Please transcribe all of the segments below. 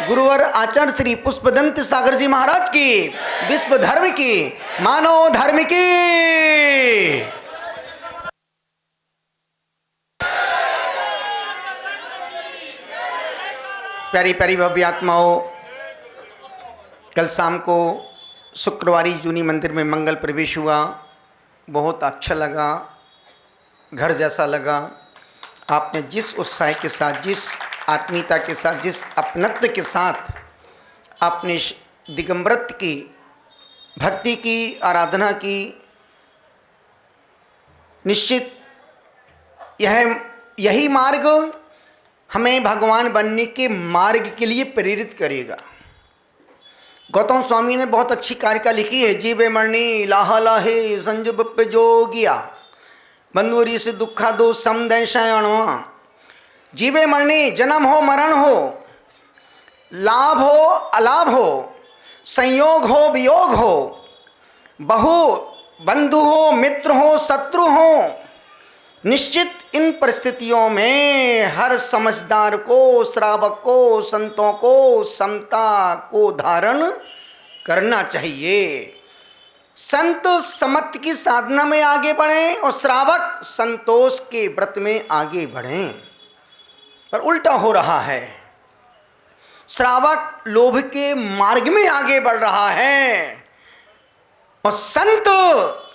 गुरुवर आचार्य श्री पुष्पदंत सागर जी महाराज की, विश्व धर्म की, मानव धर्म की। प्यारी प्यारी भव्य आत्माओं, कल शाम को शुक्रवारी जूनी मंदिर में मंगल प्रवेश हुआ। बहुत अच्छा लगा, घर जैसा लगा। आपने जिस उत्साह के साथ, जिस आत्मीयता के साथ, जिस अपनत्व के साथ आपने दिगंबरत्व की, भक्ति की, आराधना की, निश्चित यही मार्ग हमें भगवान बनने के मार्ग के लिए प्रेरित करेगा। गौतम स्वामी ने बहुत अच्छी कारिका लिखी है, जीवे मरणी लाहा लाहे संजुब पे जोगिया बंदूरी से दुखा दो समदशयणवा। जीवे मरणी, जन्म हो मरण हो, लाभ हो अलाभ हो, संयोग हो वियोग हो, बहु बंधु हो मित्र हो शत्रु हो, निश्चित इन परिस्थितियों में हर समझदार को, श्रावक को, संतों को समता को धारण करना चाहिए। संत समत्व की साधना में आगे बढ़ें और श्रावक संतोष के व्रत में आगे बढ़ें। पर उल्टा हो रहा है, श्रावक लोभ के मार्ग में आगे बढ़ रहा है और संत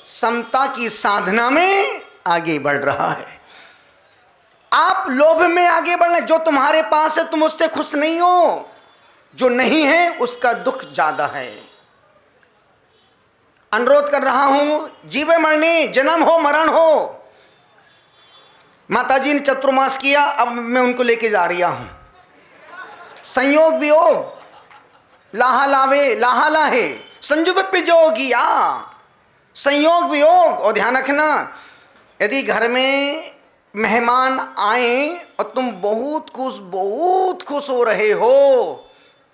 समता की साधना में आगे बढ़ रहा है। आप लोभ में आगे बढ़ना, जो तुम्हारे पास है तुम उससे खुश नहीं हो, जो नहीं है उसका दुख ज्यादा है। अनुरोध कर रहा हूं, जीवे मरने, जन्म हो मरण हो। माताजी ने चतुर्मास किया, अब मैं उनको लेके जा रहा हूं। संयोग वियोग, लाहा लावे लाहा लाहे संजुब पे जोगिया। संयोग वियोग। और ध्यान रखना, यदि घर में मेहमान आए और तुम बहुत खुश हो रहे हो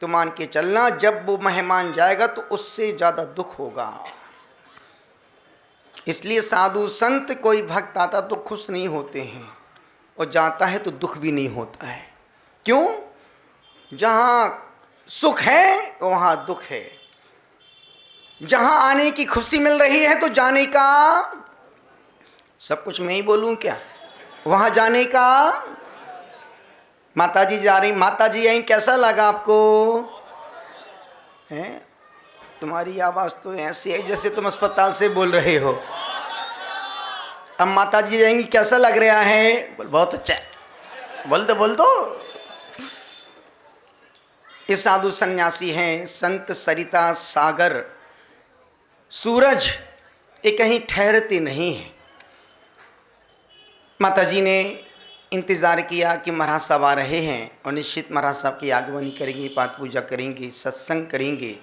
तो मान के चलना, जब वो मेहमान जाएगा तो उससे ज़्यादा दुख होगा। इसलिए साधु संत, कोई भक्त आता तो खुश नहीं होते हैं और जाता है तो दुख भी नहीं होता है। क्यों? जहाँ सुख है वहाँ दुख है। जहाँ आने की खुशी मिल रही है तो जाने का, सब कुछ मैं ही बोलूं क्या? वहां जाने का। माताजी जा रही, माताजी यहीं, कैसा लगा आपको? हैं? तुम्हारी आवाज तो ऐसी है जैसे तुम अस्पताल से बोल रहे हो। अब माताजी जाएंगी, कैसा लग रहा है? बहुत अच्छा है। बोल दो। ये साधु सन्यासी हैं, संत सरिता सागर सूरज, ये कहीं ठहरते नहीं हैं। माताजी ने इंतज़ार किया कि महाराज साहब आ रहे हैं और निश्चित महाराज साहब की आगमनी करेंगे, पाठ पूजा करेंगे, सत्संग करेंगे,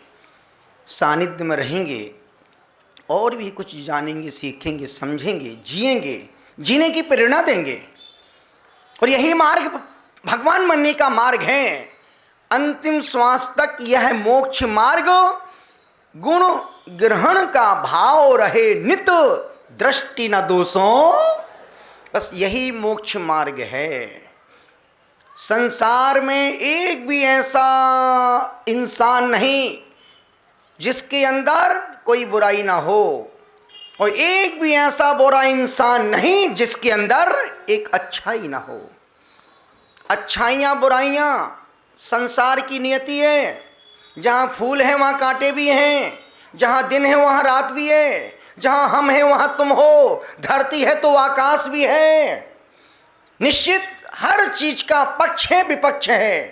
सानिध्य में रहेंगे और भी कुछ जानेंगे, सीखेंगे, समझेंगे, जिएंगे, जीने की प्रेरणा देंगे। और यही मार्ग भगवान बनने का मार्ग है। अंतिम श्वास तक यह मोक्ष मार्ग गुण ग्रहण का भाव रहे नित, दृष्टि न दोषों, बस यही मोक्ष मार्ग है। संसार में एक भी ऐसा इंसान नहीं जिसके अंदर कोई बुराई ना हो, और एक भी ऐसा बुरा इंसान नहीं जिसके अंदर एक अच्छाई ना हो। अच्छाइयाँ बुराइयाँ संसार की नियति है। जहाँ फूल है वहाँ कांटे भी हैं, जहाँ दिन है वहाँ रात भी है, जहाँ हम हैं वहाँ तुम हो, धरती है तो आकाश भी है। निश्चित हर चीज का पक्ष है, विपक्ष है,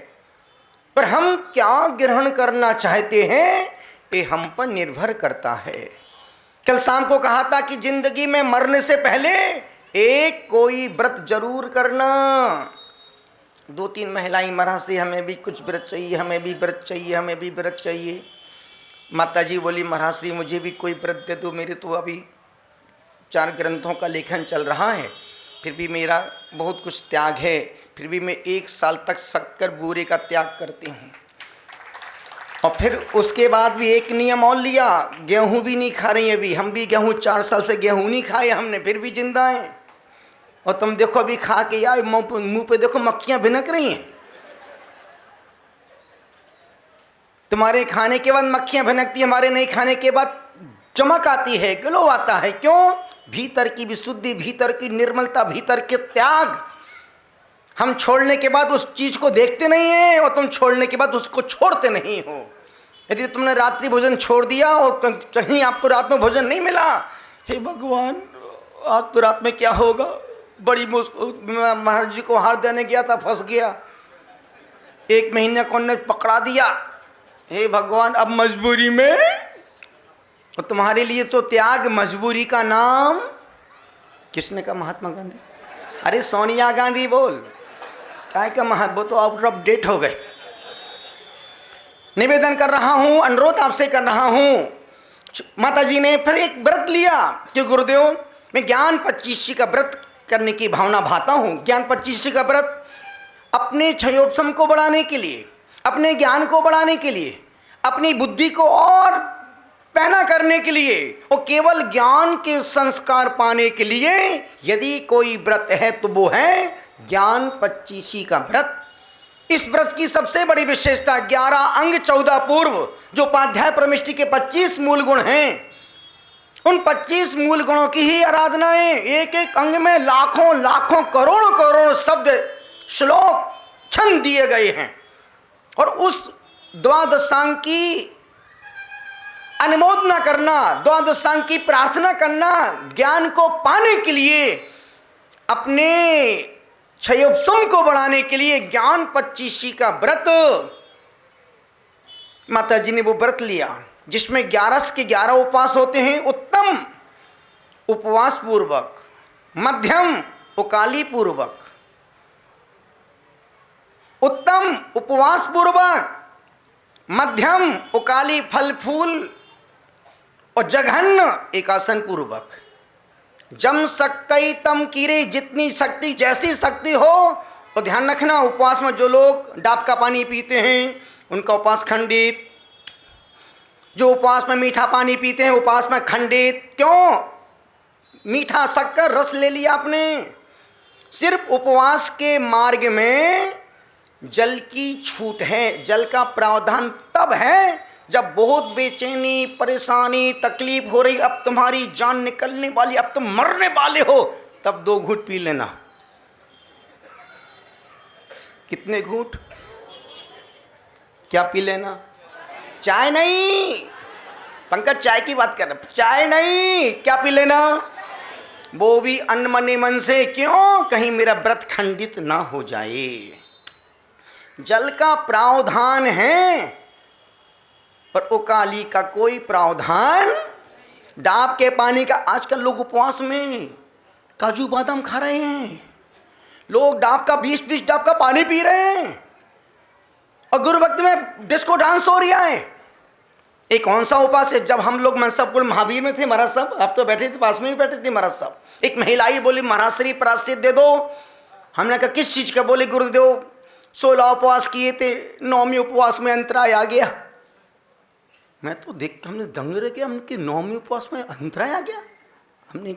पर हम क्या ग्रहण करना चाहते हैं ये हम पर निर्भर करता है। कल शाम को कहा था कि जिंदगी में मरने से पहले एक कोई व्रत जरूर करना। 2-3 महिलाएं मरा से, हमें भी कुछ व्रत चाहिए, हमें भी व्रत चाहिए, हमें भी व्रत चाहिए। माताजी बोली, महाराज जी मुझे भी कोई व्रत दे दो, मेरे तो अभी 4 ग्रंथों का लेखन चल रहा है, फिर भी मेरा बहुत कुछ त्याग है, फिर भी मैं 1 साल तक शक्कर बूरे का त्याग करती हूँ। और फिर उसके बाद भी एक नियम और लिया, गेहूँ भी नहीं खा रही अभी, हम भी गेहूँ 4 साल से गेहूँ नहीं खाए हमने, फिर भी जिंदा हैं। और तुम देखो अभी खा के यार मुँह पे देखो मक्खियाँ भिनक रही हैं। तुम्हारे खाने के बाद मक्खियां भनकती, हमारे नहीं खाने के बाद चमक आती है, ग्लो आता है। क्यों? भीतर की विशुद्धि, भीतर की निर्मलता, भीतर के त्याग। हम छोड़ने के बाद उस चीज को देखते नहीं है और तुम छोड़ने के बाद उसको छोड़ते नहीं हो। यदि तुमने रात्रि भोजन छोड़ दिया और कहीं आपको रात में भोजन नहीं मिला, हे भगवान आज तो रात में क्या होगा, बड़ी मुश्किल, महाराज जी को हार देने गया था, फंस गया, 1 महीने कौन ने पकड़ा दिया, हे भगवान अब मजबूरी में। और तुम्हारे लिए तो त्याग मजबूरी का नाम किसने कहा? महात्मा गांधी। अरे सोनिया गांधी बोल, काय का महात्मा, वो तो आउट ऑफ डेट हो गए। निवेदन कर रहा हूं, अनुरोध आपसे कर रहा हूं। माता जी ने फिर एक व्रत लिया कि गुरुदेव मैं ज्ञान 25 का व्रत करने की भावना भाता हूं। ज्ञान 25 का व्रत अपने क्षयोपशम को बढ़ाने के लिए, अपने ज्ञान को बढ़ाने के लिए, अपनी बुद्धि को और पैना करने के लिए और केवल ज्ञान के संस्कार पाने के लिए यदि कोई व्रत है तो वो है ज्ञान 25 का व्रत। इस व्रत की सबसे बड़ी विशेषता 11 अंग 14 पूर्व जो उपाध्याय परमिष्टि के 25 मूल गुण हैं, उन 25 मूल गुणों की ही आराधनाएं। एक एक अंग में लाखों लाखों करोड़ों करोड़ों शब्द, श्लोक, छंद दिए गए हैं और उस द्वादशांग की अनुमोदना करना, द्वादशांग की प्रार्थना करना, ज्ञान को पाने के लिए, अपने क्षयोपशम को बढ़ाने के लिए ज्ञान 25 का व्रत माता जी ने वो व्रत लिया जिसमें 11 के 11 उपवास होते हैं। उत्तम उपवास पूर्वक, मध्यम उकाली पूर्वक, उत्तम उपवास पूर्वक, मध्यम उकाली फल फूल और जघन्य एकासन पूर्वक। जम सकतई तम कीरे, जितनी शक्ति, जैसी शक्ति हो। तो ध्यान रखना, उपवास में जो लोग डाब का पानी पीते हैं उनका उपवास खंडित, जो उपवास में मीठा पानी पीते हैं उपवास में खंडित। क्यों? मीठा शक्कर रस ले लिया आपने। सिर्फ उपवास के मार्ग में जल की छूट है, जल का प्रावधान तब है जब बहुत बेचैनी, परेशानी, तकलीफ हो रही, अब तुम्हारी जान निकलने वाली, अब तुम मरने वाले हो, तब 2 घूंट पी लेना। कितने घूंट? क्या पी लेना? चाय नहीं, पंकज चाय की बात कर रहा, चाय नहीं, क्या पी लेना? वो भी अनमने मन से। क्यों? कहीं मेरा व्रत खंडित ना हो जाए। जल का प्रावधान है पर उकाली का कोई प्रावधान, डाब के पानी का। आजकल लोग उपवास में काजू बादाम खा रहे हैं, लोग डाब का 20-20 डाब का पानी पी रहे हैं और गुरु भक्ति में डिस्को डांस हो रहा है। एक कौन सा उपवास है? जब हम लोग मनसबपुर महावीर में थे, महाराज साहब आप तो बैठे थे, पास में ही बैठे थे महाराज साहब, एक महिला ही बोली महाराज श्री प्रायश्चित दे दो। हमने कहा किस चीज का? बोले गुरुदेव 16 उपवास किए थे, 9वें उपवास में अंतराय आ गया। मैं तो देख, हमने दंग रह गया, हमने 9वें उपवास में अंतराय आ गया। हमने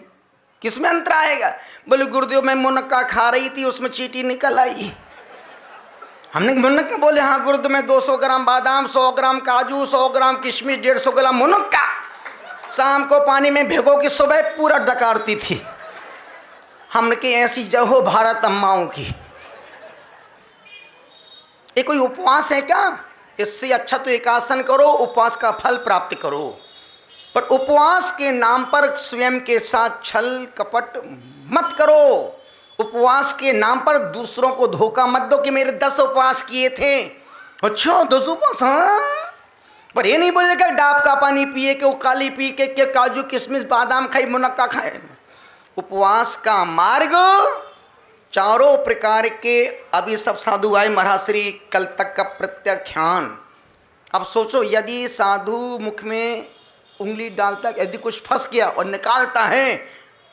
किस में अंतराय आएगा? बोले गुरुदेव मैं मुनक्का खा रही थी, उसमें चींटी निकल आई। हमने मुनक्का? बोले हाँ गुरुदेव मैं 200 ग्राम बादाम, 100 ग्राम काजू, 100 ग्राम किशमिश, 150 ग्राम मुनक्का शाम को पानी में भिगो के सुबह पूरा डकारती थी। हमने की ऐसी जय हो भारत अम्माओं की। ये कोई उपवास है क्या? इससे अच्छा तो एकासन करो, उपवास का फल प्राप्त करो। पर उपवास के नाम पर स्वयं के साथ छल कपट मत करो। उपवास के नाम पर दूसरों को धोखा मत दो कि मेरे 10 उपवास किए थे। अच्छा 10 उपवास? हाँ, पर ये नहीं बोलेगा डाब का पानी पिए के, उकाली पी के काजू किशमिश बादाम खाई, मुनक्का खाए। उपवास का मार्ग चारों प्रकार के। अभी सब साधु आए महाराज श्री कल तक का प्रत्याख्यान। अब सोचो यदि साधु मुख में उंगली डालता, यदि कुछ फंस गया और निकालता है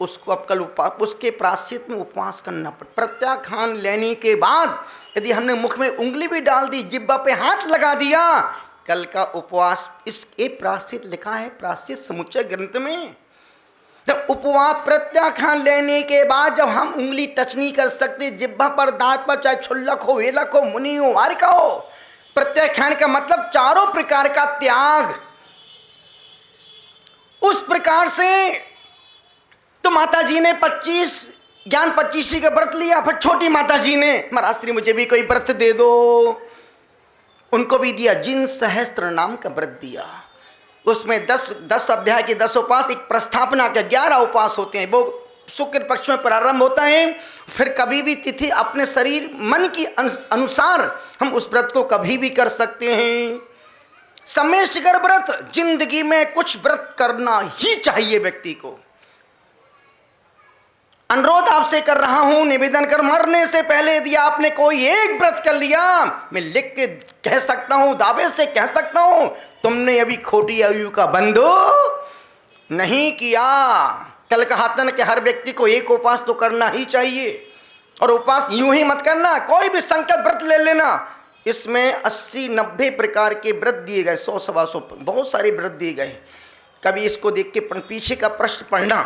उसको, अब कल उसके प्रायश्चित में उपवास करना पड़ता। प्रत्याख्यान लेने के बाद यदि हमने मुख में उंगली भी डाल दी, जिब्बा पे हाथ लगा दिया, कल का उपवास। इसके प्रायश्चित लिखा है प्रायश्चित समुच्चय ग्रंथ में। जब उपवास प्रत्याख्यान लेने के बाद जब हम उंगली टच नहीं कर सकते जिब्बा पर, दांत पर, चाहे छुल्लक हो, वेलक हो, मुनि हो, वारिका हो, प्रत्याख्यान का मतलब चारों प्रकार का त्याग। उस प्रकार से तो माता जी ने 25 ज्ञान 25 का व्रत लिया। फिर छोटी माता जी ने, महाराज श्री मुझे भी कोई व्रत दे दो, उनको भी दिया। जिन सहस्त्र नाम का व्रत दिया, उसमें 10 अध्याय के 10 उपास, एक प्रस्थापना के 11 उपास होते हैं। वो शुक्ल पक्ष में प्रारंभ होता है। फिर कभी भी तिथि अपने शरीर मन की अनुसार हम उस व्रत को कभी भी कर सकते हैं। समय शिखर व्रत, जिंदगी में कुछ व्रत करना ही चाहिए व्यक्ति को। अनुरोध आपसे कर रहा हूं, निवेदन कर, मरने से पहले यदि आपने कोई एक व्रत कर लिया, मैं लिख के कह सकता हूं, दावे से कह सकता हूं, तुमने अभी खोटी आयु का बंधु नहीं किया। कल कहा था ना कि हर व्यक्ति को एक उपास तो करना ही चाहिए। और उपास यूं ही मत करना, कोई भी संकल्प व्रत ले लेना। इसमें 80-90 प्रकार के व्रत दिए गए, 100-125 बहुत सारे व्रत दिए गए। कभी इसको देख के पीछे का प्रश्न पढ़ना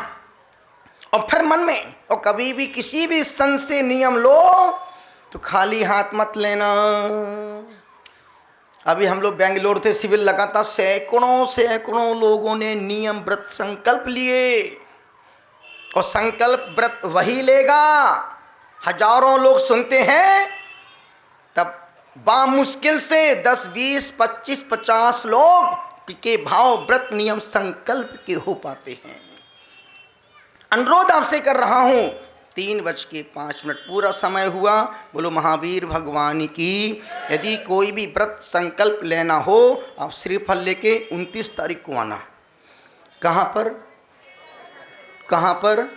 और फिर मन में, और कभी भी किसी भी संत से नियम लो तो खाली हाथ मत लेना। अभी हम लोग बेंगलोर थे, शिविर लगा था, सैकड़ों लोगों ने नियम व्रत संकल्प लिए। और संकल्प व्रत वही लेगा, हजारों लोग सुनते हैं, तब बामुश्किल से 10, 20, 25, 50 लोग के भाव व्रत नियम संकल्प के हो पाते हैं। अनुरोध आपसे कर रहा हूं, 3:05 पूरा समय हुआ। बोलो महावीर भगवान की। यदि कोई भी व्रत संकल्प लेना हो, आप श्रीफल लेके 29 तारीख को आना। कहाँ पर?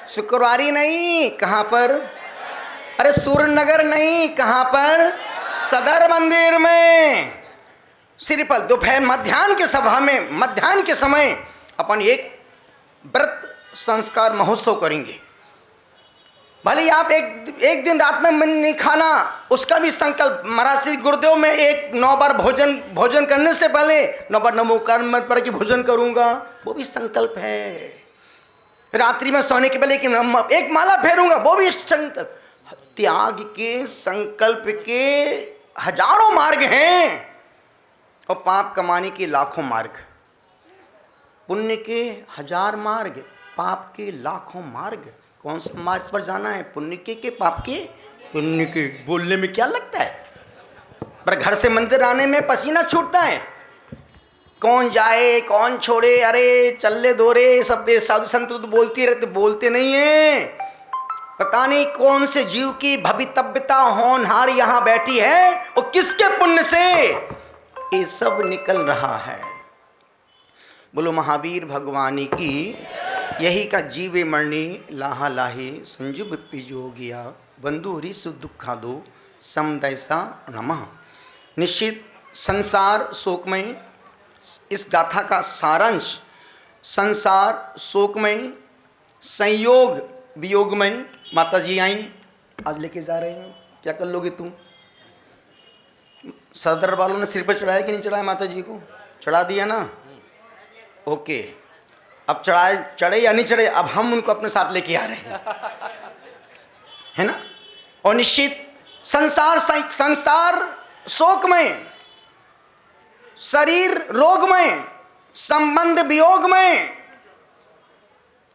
शुक्रवारी नहीं, कहाँ पर? अरे सूर्यनगर नहीं, कहाँ पर? सदर मंदिर में। श्रीफल दोपहर मध्याह्न के सभा में, मध्याह्न के समय अपन एक व्रत संस्कार महोत्सव करेंगे। भले आप एक दिन रात में मन नहीं खाना, उसका भी संकल्प। महाराज श्री गुरुदेव में 9 बार भोजन करने से पहले 9 बार नमोकार मत पढ़ के भोजन करूंगा, वो भी संकल्प है। रात्रि में सोने के पहले एक माला फेरूंगा, वो भी संकल्प। त्याग के संकल्प के हजारों मार्ग हैं और पाप कमाने के लाखों मार्ग। पुण्य के 1000 मार्ग, पाप के लाखों मार्ग। कौन सा मार्ग पर जाना है? पुण्य के पाप के? पुण्य के। बोलने में क्या लगता है, पर घर से मंदिर आने में पसीना छूटता है। कौन जाए कौन छोड़े, अरे चल्ले दोरे सब साधु संत तो बोलते रहते, बोलते नहीं है। पता नहीं कौन से जीव की भवितव्यता होनहार यहाँ बैठी है और किसके पुण्य से ये सब निकल रहा है। बोलो महावीर भगवानी की। यही का जीवे मरणी लाहा लाहे संजुब पिजोगिया बंधु रिसु दुखा दो समदैसा नमः। निश्चित संसार शोकमय, इस गाथा का सारांश संसार शोकमय, संयोग वियोगमय। माता जी आई, आज लेके जा रहे हैं, क्या कर लोगे तुम? सरदार वालों ने सिर पर चढ़ाया कि नहीं चढ़ाया? माता जी को चढ़ा दिया ना, ओके। अब चढ़े या नहीं चढ़े, अब हम उनको अपने साथ लेके आ रहे हैं, है ना। और निश्चित संसार शोकमय, शरीर रोगमय, संबंध वियोगमय,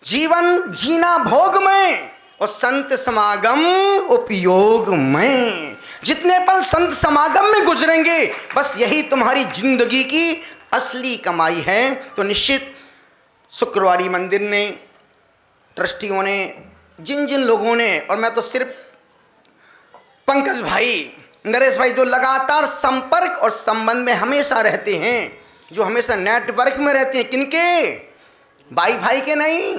जीवन जीना भोगमय और संत समागम उपयोगमय। जितने पल संत समागम में गुजरेंगे, बस यही तुम्हारी जिंदगी की असली कमाई है। तो निश्चित शुक्रवारी मंदिर ने, ट्रस्टियों ने, जिन जिन लोगों ने, और मैं तो सिर्फ पंकज भाई, नरेश भाई, जो लगातार संपर्क और संबंध में हमेशा रहते हैं, जो हमेशा नेटवर्क में रहते हैं। किनके? भाई के नहीं,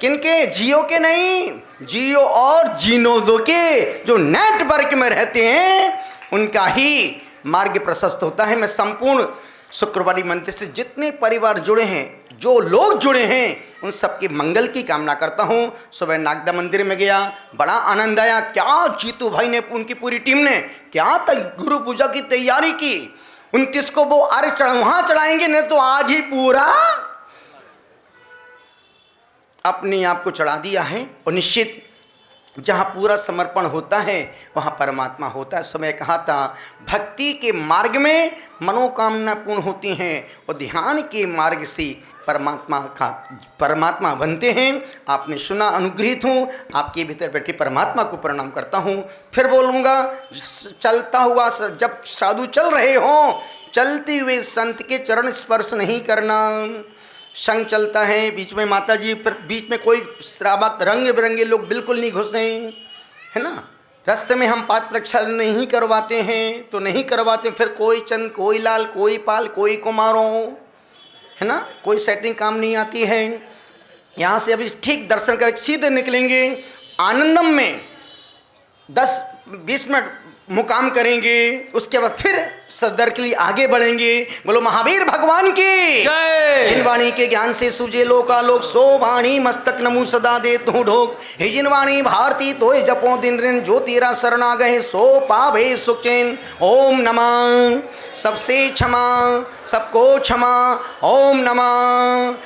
किनके? जियो के नहीं, जियो और जीनोदो के जो नेटवर्क में रहते हैं, उनका ही मार्ग प्रशस्त होता है। मैं संपूर्ण शुक्रवारी मंदिर से जितने परिवार जुड़े हैं, जो लोग जुड़े हैं, उन सबके मंगल की कामना करता हूं। सुबह नागदा मंदिर में गया, बड़ा आनंद आया। क्या जीतू भाई ने, उनकी पूरी टीम ने क्या तक गुरु पूजा की तैयारी की। 29 को वो अर्घ वहां चढ़ाएंगे, नहीं तो आज ही पूरा अपने आप को चढ़ा दिया है। और निश्चित जहाँ पूरा समर्पण होता है वहाँ परमात्मा होता है। समय कहा था भक्ति के मार्ग में मनोकामना पूर्ण होती हैं और ध्यान के मार्ग से परमात्मा बनते हैं। आपने सुना, अनुग्रहित हूँ, आपके भीतर बैठे परमात्मा को प्रणाम करता हूँ। फिर बोलूँगा, चलता हुआ जब साधु चल रहे हों, चलते हुए संत के चरण स्पर्श नहीं करना। संग चलता है, बीच में माता जी, बीच में कोई श्रावक रंग बिरंगे लोग बिल्कुल नहीं घुसते, है ना। रास्ते में हम पाद प्रक्षालन नहीं करवाते हैं तो नहीं करवाते, फिर कोई चंद, कोई लाल, कोई पाल, कोई कुमारों, है ना, कोई सेटिंग काम नहीं आती है। यहाँ से अभी ठीक दर्शन कर सीधे निकलेंगे, आनंदम में 10-20 मिनट मुकाम करेंगे, उसके बाद फिर सदर के लिए आगे बढ़ेंगे। बोलो महावीर भगवान की जय। जिन वाणी के ज्ञान से सुजे लोकालोक, सो वाणी मस्तक नमु सदा दे तू ढोक। हे जिन वाणी भारती तो जपो दिन दिन, जो तेरा शरणा गए सो पावे सुख चैन। ओम नमः। सबसे क्षमा, सबको क्षमा। ओम नमः।